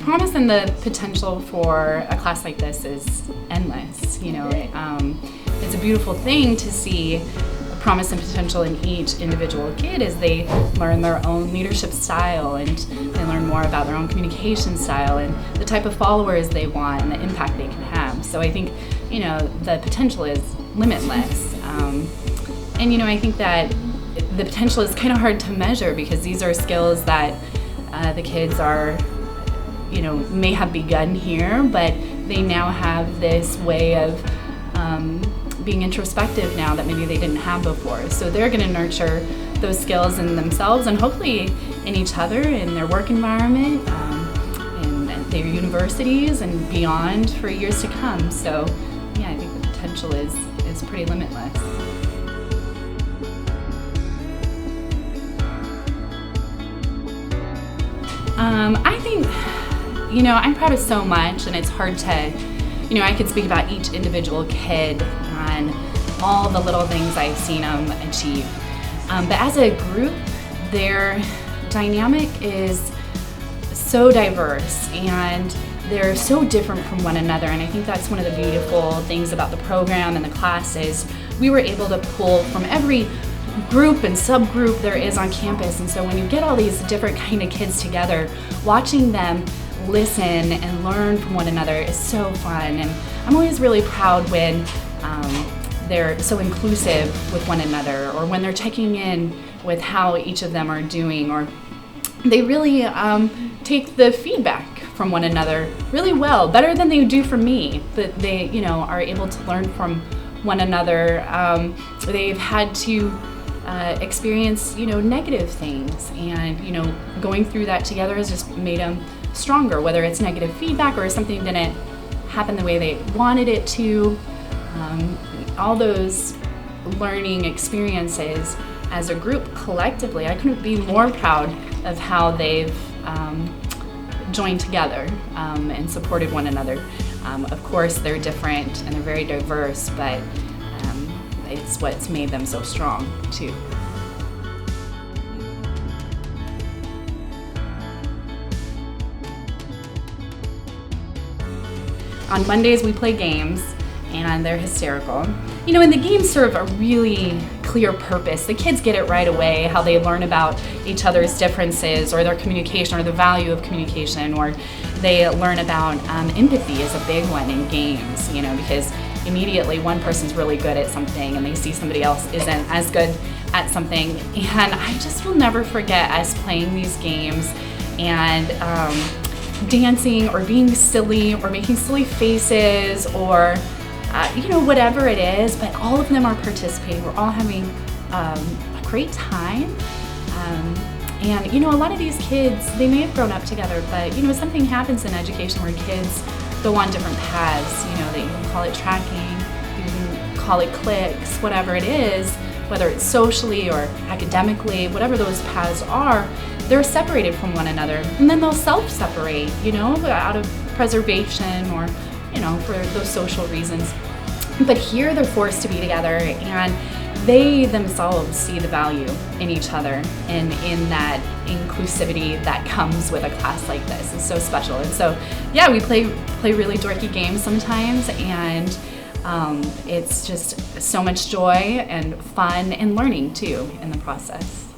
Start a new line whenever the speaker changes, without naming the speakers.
promise and the potential for a class like this is endless. It's a beautiful thing to see promise and potential in each individual kid as they learn their own leadership style, and they learn more about their own communication style and the type of followers they want and the impact they can have. So I think, the potential is limitless. I think that the potential is kind of hard to measure because these are skills that the kids are, may have begun here, but they now have this way of being introspective now that maybe they didn't have before. So they're going to nurture those skills in themselves and hopefully in each other, in their work environment, in their universities and beyond for years to come. So yeah, I think the potential is pretty limitless. I think, I'm proud of so much, and it's hard to, I could speak about each individual kid and all the little things I've seen them achieve. But as a group, their dynamic is so diverse and they're so different from one another. And I think that's one of the beautiful things about the program and the classes. We were able to pull from every group and subgroup there is on campus. And so when you get all these different kind of kids together, watching them listen and learn from one another is so fun. And I'm always really proud when they're so inclusive with one another, or when they're checking in with how each of them are doing, or they really take the feedback from one another really well, better than they do from me. But they, are able to learn from one another. They've had to experience, negative things, and going through that together has just made them stronger, whether it's negative feedback or something didn't happen the way they wanted it to. All those learning experiences as a group collectively, I couldn't be more proud of how they've joined together and supported one another. Of course, they're different and they're very diverse, but it's what's made them so strong too. On Mondays we play games, and they're hysterical. And the games serve a really clear purpose. The kids get it right away, how they learn about each other's differences or their communication or the value of communication, or they learn about empathy is a big one in games, because immediately one person's really good at something and they see somebody else isn't as good at something. And I just will never forget us playing these games and dancing or being silly or making silly faces or whatever it is, but all of them are participating. We're all having a great time. And a lot of these kids, they may have grown up together, but something happens in education where kids go on different paths. They can call it tracking, you can call it cliques, whatever it is, whether it's socially or academically, whatever those paths are, they're separated from one another. And then they'll self-separate, out of preservation or for those social reasons. But here they're forced to be together, and they themselves see the value in each other and in that inclusivity that comes with a class like this. It's so special. And so, yeah, we play really dorky games sometimes, and it's just so much joy and fun and learning too in the process.